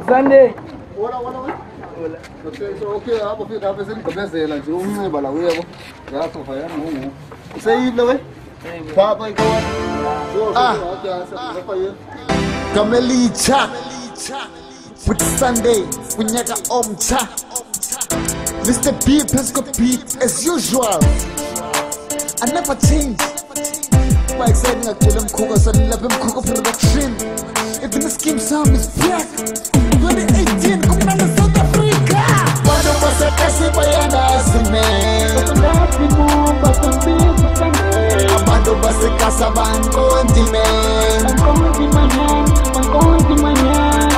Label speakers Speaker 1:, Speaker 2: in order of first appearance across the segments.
Speaker 1: Sunday.
Speaker 2: Hola. Okay, so okay, hapo fika hapa sasa kabisa ila nje umeba la wewe. Ya sofa ya mungu. Sasa hivi wewe? Papa iko wapi? Kamelicha. With Sunday, kunyaka omcha. Mr. B, Pesco Pete, as usual. I never change. By exciting a kill him cook us and love him cook production. Even the scheme sound is black. 2018, coming out of South Africa. Quando você quer se baiana, se Quando você caça banco de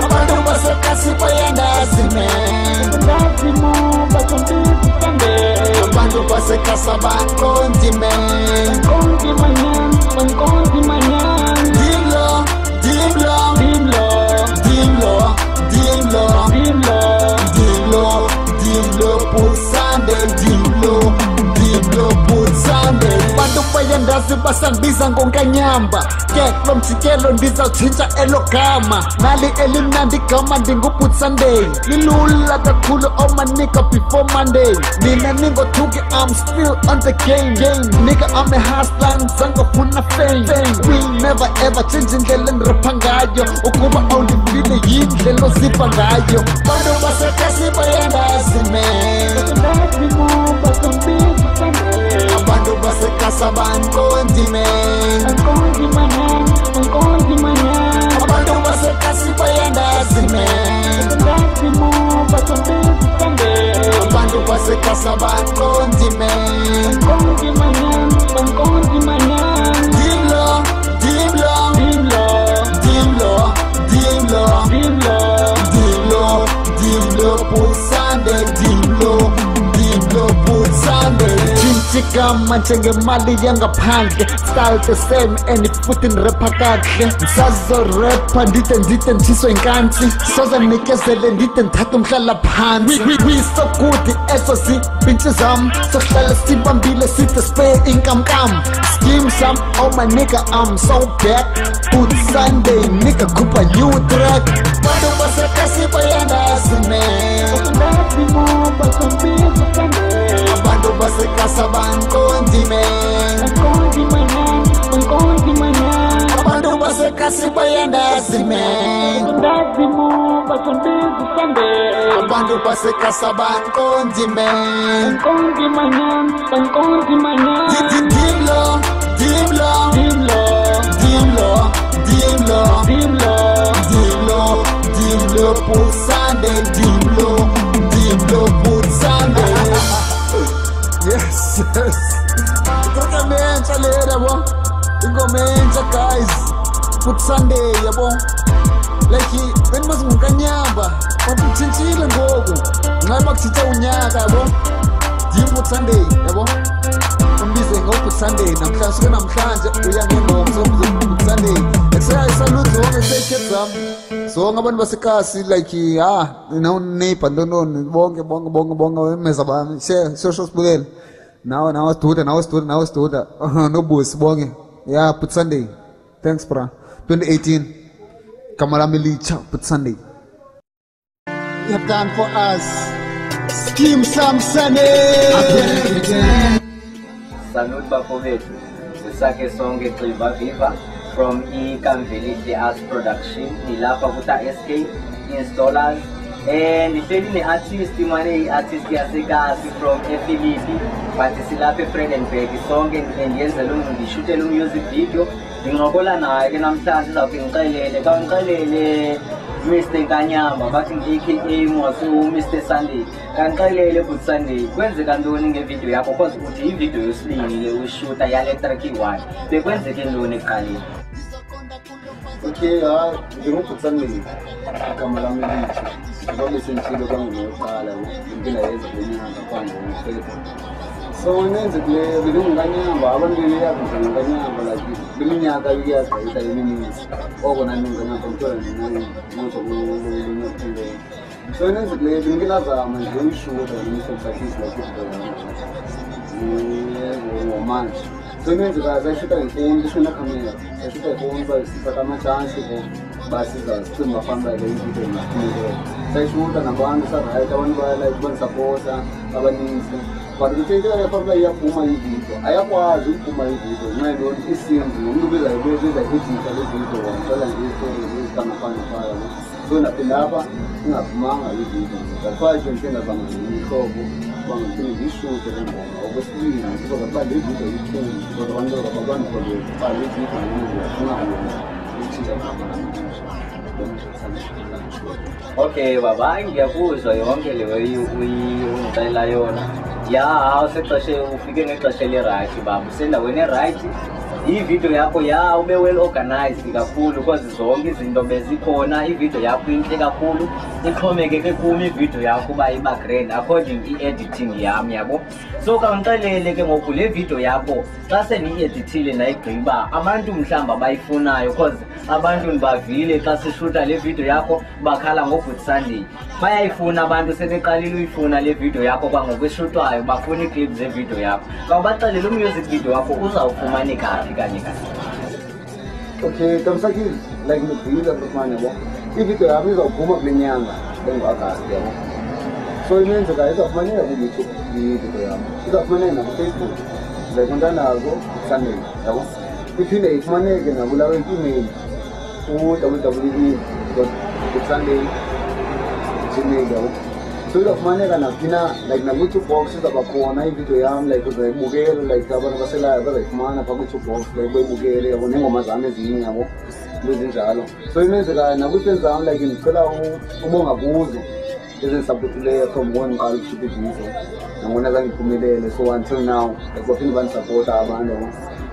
Speaker 2: Quando você quer se baiana, se Quando você caça banco de Dimlo, put Sunday, Dimlo, put Sunday. Bantu bayanda zibasandiza ngonganyamba. Keklo mjikelo ndizawutshintsha elo gama. Nali elimnandi gama ndinguput Sunday. Lilula kakhulu omanika before Monday. Nina ningothuki, I'm still on the game. Nigga, I'm a hustler, ngizangofuna fame. We never ever change indlela ndirapha ngayo. Ukuba awulivile yindlela ozipha ngayo. Bantu basekasi bayanda Abantu basekasa bankonzime Abantu basekasi bayandazime Abantu basekasa bankonzime Dimlo, put Sunday, Dimlo, put Sunday. Chinchika manchenge mali yanga phange. Style the same and ifuthi nirapha kahle. Sazo rapper ndite ntshiso inkansi. Soza nikezele ndite nthatha umhlala phansi. We so good eso si pinche zam. Sohlala sibambile sithe spare income kam. Scheme sam, oh my nigga I'm so back. Put Sunday nigga kupa new track. Bantu basekasi bayandazime Abantu basekasa bankonzime Abantu basekasi bayandazime Abantu basekasa bankonzime Dimlo, put Sunday, Dimlo, put Sunday. Yes. Ingomensha le yabo. Ingomensha guys. Put Sunday yabo. Like when mas ngukanyamba. Waputshintshile ngoku. Nxa bakutshintsha unyaka yabo. Put Sunday yabo. Umbize ngoput Sunday namhlanje suke namhlanje uya ngengomso Put Sunday. I salute zonke kids zami. Zonke abantu basekasi like no neighbor no bonke meza bami. Social sibukele. Now studa no bus bonke. Yeah, Put Sunday. Thanks bro. 2018. Kamelicha Put Sunday. You have done for us. Scheme Sam Sunday.
Speaker 3: Salute bafowethu. Sisakhe sonke Gxiba Viva from iKamveli Jazz Production. Nilapha kuta SK installers. And ihleli ne-artist manje i-artist yasekasi from ePhilippi. But silapha eFredenburg sonke ngiyenzela ngishutele music video. Ngingokola naye ke namhlanje sizawuthi ngixelele kangixelele Mr. Nkanyamba bathi aka Mwasu Mr. Sunday kanixelele Put Sunday kwenzeka ntoni ngevideo yakho because uthi ivideo yesibili ushuta yale track 1 bekwenzeke ntoni eqaleni.
Speaker 2: Okay, Put Sunday igama lami lithi ngoba sentshilo kangoqala impela yenza lenyanga phambi komthetho. So nenze kule bilunganyamba abantu beyazi nganyamba like biminyaka iyazayisa eminingi okona nganyamba mntwana nini manje ngokuthi so nenze kule bingilazama nje uyishuda ngisesakhisi like it manje so nenze kaza shuta ngifuni ishona camera shuta ngifuni ba sifaka ama chance basiza sicimba famba le video ngaphile sayishuta nabantu sarayita abantu bayala bansupporta abaninzi but ngithenjela lapha iyaphuma ivideo ayakwazi ukuphuma ivideo ngenxa yonke isimbi umuntu beza ibeza edita le video wangicela nje istory ezikamafana faya so naphinda lapha ingaphumanga ivideo ngaphandle ngithenga zamahlobo bangithini ngishute le ngoma okwesibili ngoba bathi le video iphuma kodwa abantu ababantu bathi le video ngiyafuna
Speaker 3: Okay baba, ngiyakuzwa yonke leyo uyicela yona. Ya awusexeshe ufike ngexesha le-right baba, usendaweni e-right. Ivideo yakho ya ube well organized kakhulu because zonke izinto bezikhona. Ivideo yakho inhle kakhulu, ixhomekeke kumi ivideo yakho uba iba grand according i-editing yami yabo. So kangixelele ke ngoku le video yakho xa seniyi-edithile nayigqiba abantu mhlawumbi abayifunayo because abantu ndibavile xa sishuta le video yakho bakhala ngoBoot Sunday. Bayayifuna abantu sebeqalile uyifuna le video yakho kwangokweshutwayo bafuna ii-clips zevideo yakho. Kawubaxelele umusic video wakho uzawufumaneka phi kanye kanye.
Speaker 2: Okay, Tamsakile, like ngibhila mfana yabo. Ivideo yami izawuphuma kule nyanga engu-August yabo. So imenzeka izafumaneka ku-YouTube ivideo yami. Izafumaneka naku-Facebook. Ndizayikwenza nazo Sunday yabo. Iphinde ifumaneke nakulawo email www.bootsunday.gmail yabo. So izafumaneka naphina like naku-YouTube box izaba khona ivideo yami like uzayibukela like abantu baselayo bazayifumana phaa ku-YouTube box like bayibukele yabo neengoma zami ezinye yabo into ezinjalo. So imenzekayo nakwi-fans zami like ndicela ubonga kuzo ezindisaphothileyo from when ngiqala ukushuta ivideo nangona zange ngiphumelele. So until now like baphinde bandisapota abantu yabo.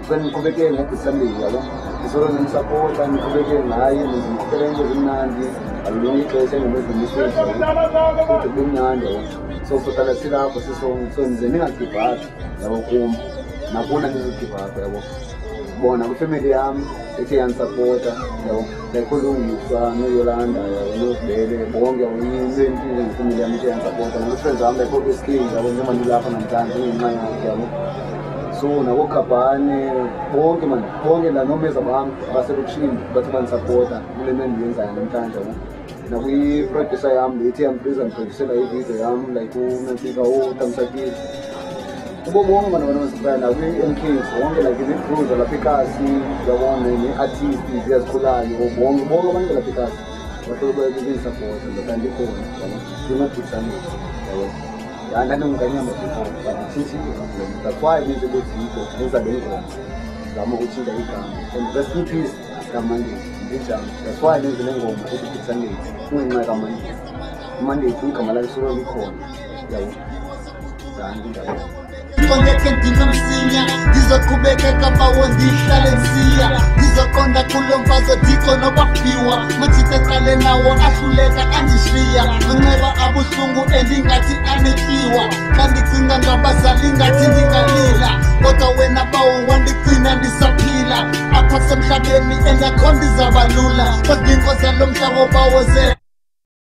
Speaker 2: Sengiqhubeke ngoBoot Sunday yabo. Isolo ngimsapota ngiqhubeke ngaye ngizimqhubele into ezimnandi alulunga ixesha engomezimisheni futhi kumnandi yabo. So sohlala silapho sisonke so nize ningagivapi yabo kum nakuna nizogivapa yabo. Bona kwifamily yami ethe yandisapota yabo like uLungiswa noYolanda yabo noSibele bonke uyinto ngifamily yami ethe yandisapota nabafriends bami like oSK yabo njengoba ndilapha namhlanje ngenxa yakhe yabo. So nabokhabhane bonke manje bonke la nomeza bami abaselokishini bathi bandisapota kule nto endiyenzayo namhlanje yabo. Nakwi-producer yami lethi yambiza ngiproducela ivideo yami like uNansika Tamsakile kubo bonke abantu abanosifana nakwi-MKs bonke like ne-cruiser lapha eKasi yabona ne-artist ziyazikhulayo bonke abantu lapha eKasi bahlolo bayabenzisapota kanti khona yabo ngimaBoot Sunday yabo. Andandingukanyamba before but itshintshile kakhulu. That's why nenze le video nenza le ngoma zama ukutshintsha igama and rest in peace kaMandizi njalo. That's why nenze le ngoma ethi Boot Sunday kungenxa kaMandizi. uMandizi igama lakhe solo likhona yabo. Kanti njalo
Speaker 1: ngeke ndinomsinya ndizoqhubekeka bawo ndihlale nsiya ndizoqonda kulo mfazo diko nokwafiwa mathithe qale nawo ahluleka andishiya ngenxeba abuhlungu endingathi anetyiwa xa ndicinga ngabazali ngathi ndingalila kodwa wena bawo wandigcina ndisaphila apha semhlabeni engakho ndizabalula kodwa inkosi yalo mhlaba bawo ze